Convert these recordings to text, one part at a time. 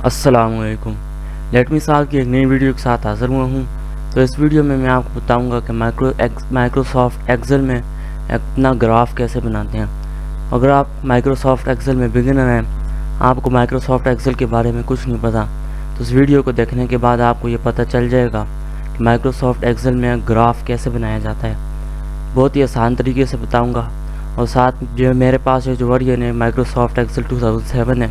अस्सलाम वालेकुम। लेटमी साहब की एक नई वीडियो के साथ हाज़िर हुआ हूँ। तो इस वीडियो में मैं आपको बताऊंगा कि माइक्रोसॉफ्ट एक्सेल में अपना ग्राफ कैसे बनाते हैं। अगर आप माइक्रोसॉफ्ट एक्सेल में बिगिनर हैं, आपको माइक्रोसॉफ्ट एक्सेल के बारे में कुछ नहीं पता, तो इस वीडियो को देखने के बाद आपको ये पता चल जाएगा कि माइक्रोसॉफ्ट एक्सेल में ग्राफ कैसे बनाया जाता है। बहुत ही आसान तरीके से बताऊँगा। और साथ जो मेरे पास जो वर्जन है माइक्रोसॉफ्ट एक्सेल 2007 है,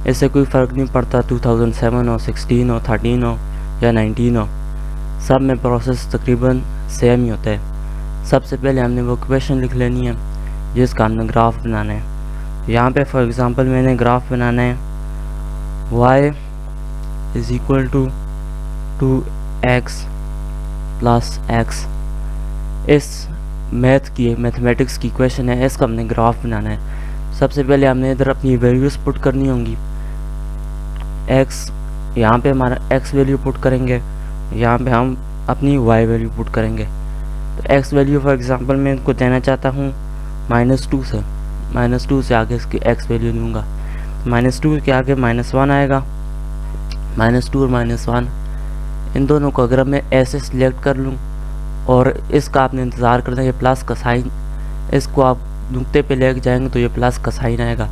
इससे कोई फ़र्क नहीं पड़ता 2007 हो, 16 हो, 13 हो या 19 हो, सब में प्रोसेस तकरीबन सेम ही होता है। सबसे पहले हमने वो इक्वेशन लिख लेनी है जिसका हमने ग्राफ बनाना है। यहाँ पे फॉर एग्ज़ाम्पल मैंने ग्राफ बनाना है y is equal to 2x plus x। इस मैथमेटिक्स की इक्वेशन है, इसका हमने ग्राफ बनाना है। सबसे पहले हमने इधर अपनी वैल्यूज़ पुट करनी होंगी। x यहाँ पे हमारा x वैल्यू पुट करेंगे, यहाँ पे हम अपनी y वैल्यू पुट करेंगे। तो x वैल्यू फॉर एग्जांपल मैं इनको देना चाहता हूँ -2 से आगे इसकी x वैल्यू दूँगा। -2 के आगे -1 आएगा। -2 और -1 इन दोनों को अगर मैं ऐसे सिलेक्ट कर लूँ और इसका आपने इंतज़ार करना है, ये प्लस का साइन, इसको आप नुक्ते पे ले जाएंगे तो ये प्लस का साइन आएगा।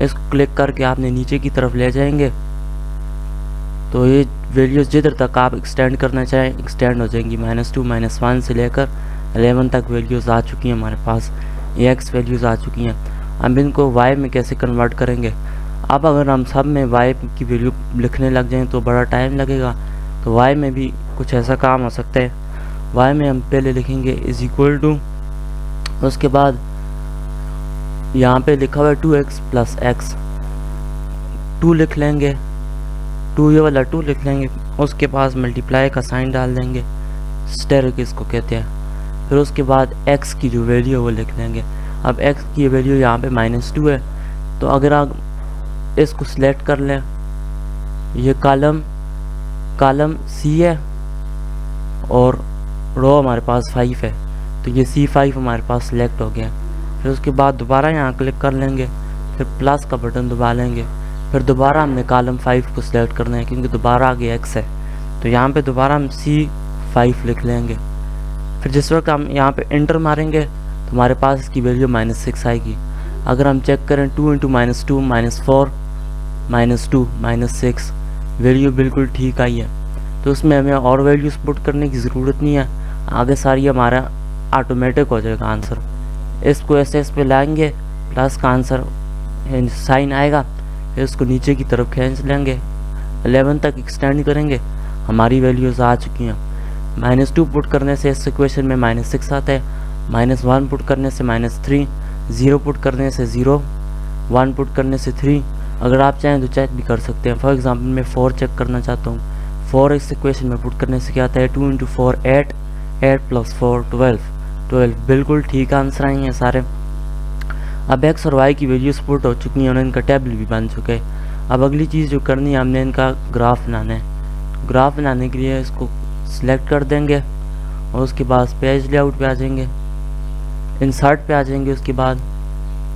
इसको क्लिक करके आपने नीचे की तरफ ले जाएंगे तो ये वैल्यूज़ जिधर तक आप एक्सटेंड करना चाहें एक्सटेंड हो जाएंगी। -2 -1 से लेकर 11 तक वैल्यूज़ आ चुकी हैं हमारे पास, ये x वैल्यूज़ आ चुकी हैं। अब इनको y में कैसे कन्वर्ट करेंगे। अब अगर हम सब में y की वैल्यू लिखने लग जाएं तो बड़ा टाइम लगेगा, तो y में भी कुछ ऐसा काम हो सकता है। y में हम पहले लिखेंगे इज़ इक्वल टू, उसके बाद यहाँ पे लिखा हुआ है 2x प्लस x, 2 लिख लेंगे, 2 ये वाला 2 लिख लेंगे, उसके पास मल्टीप्लाई का साइन डाल देंगे, स्टेरिक इसको कहते हैं। फिर उसके बाद x की जो वैल्यू है वो लिख लेंगे। अब x की वैल्यू यहाँ पे -2 है, तो अगर आप इसको सिलेक्ट कर लें, ये कॉलम C है और रो हमारे पास 5 है, तो ये C5 हमारे पास सिलेक्ट हो गया। फिर उसके बाद दोबारा यहाँ क्लिक कर लेंगे, फिर प्लस का बटन दबा लेंगे, फिर दोबारा हमने कॉलम 5 को सिलेक्ट करना है क्योंकि दोबारा आगे x है, तो यहाँ पे दोबारा हम C5 लिख लेंगे। फिर जिस वक्त हम यहाँ पे एंटर मारेंगे तो हमारे पास इसकी वैल्यू -6 आएगी। अगर हम चेक करें 2 × -2 -4 -2 -6 वैल्यू बिल्कुल ठीक आई है, तो उसमें हमें और वैल्यूज़ पुट करने की ज़रूरत नहीं है, आगे सारी हमारा ऑटोमेटिक हो जाएगा आंसर। इसको ऐसे इस पे लाएंगे, प्लस का आंसर साइन आएगा, फिर इसको नीचे की तरफ खींच लेंगे, 11 तक एक्सटेंड करेंगे, हमारी वैल्यूज़ आ चुकी हैं। -2 पुट करने से इस इक्वेशन में -6 आता है, -1 पुट करने से -3, 0 पुट करने से 0, 1 पुट करने से 3। अगर आप चाहें तो चेक भी कर सकते हैं। फॉर एग्जांपल मैं 4 चेक करना चाहता हूँ। 4 इस इक्वेशन में पुट करने से क्या आता है, 2 × 4 8, 8 + 4 12 बिल्कुल ठीक आंसर आए हैं सारे। अब x और y की वैल्यूज़ पुट हो चुकी हैं और इनका टेबल भी बन चुका है। अब अगली चीज़ जो करनी है, हमने इनका ग्राफ बनाना है। ग्राफ बनाने के लिए इसको सिलेक्ट कर देंगे और उसके बाद पेज लेआउट पे आ जाएंगे, इंसर्ट पे आ जाएंगे, उसके बाद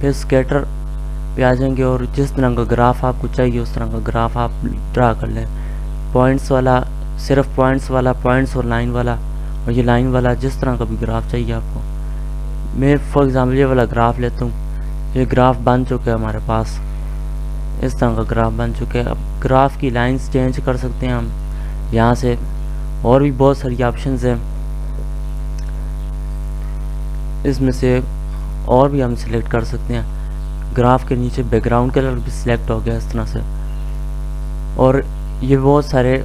फिर स्कैटर पे आ जाएंगे और जिस तरह का ग्राफ आपको चाहिए उस तरह का ग्राफ आप ड्रा कर लें। पॉइंट्स वाला, सिर्फ पॉइंट्स वाला, पॉइंट्स और लाइन वाला, और ये लाइन वाला, जिस तरह का भी ग्राफ चाहिए आपको। मैं फॉर एग्जांपल ये वाला ग्राफ लेता हूँ। ये ग्राफ बन चुका है हमारे पास, इस तरह का ग्राफ बन चुका है। अब ग्राफ की लाइंस चेंज कर सकते हैं हम यहाँ से, और भी बहुत सारी ऑप्शंस हैं, इसमें से और भी हम सिलेक्ट कर सकते हैं। ग्राफ के नीचे बैकग्राउंड कलर भी सिलेक्ट हो गया इस तरह से, और ये बहुत सारे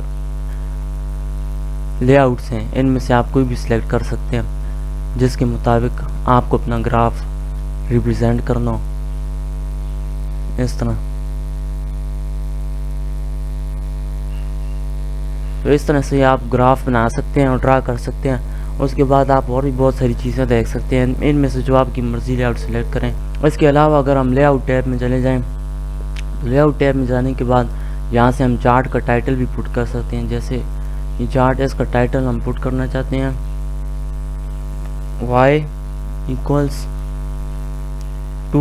लेआउट्स हैं, इनमें से आप कोई भी सिलेक्ट कर सकते हैं जिसके मुताबिक आपको अपना ग्राफ रिप्रेजेंट करना हो, इस तरह। तो इस तरह से आप ग्राफ बना सकते हैं और ड्रा कर सकते हैं। उसके बाद आप और भी बहुत सारी चीज़ें देख सकते हैं, इनमें से जो आपकी मर्ज़ी लेआउट सेलेक्ट करें। इसके अलावा अगर हम लेआउट टैब में चले जाएं, लेआउट टैब में जाने के बाद यहाँ से हम चार्ट का टाइटल भी पुट कर सकते हैं। जैसे ये चार्ट है, इसका टाइटल हम पुट करना चाहते हैं y = 2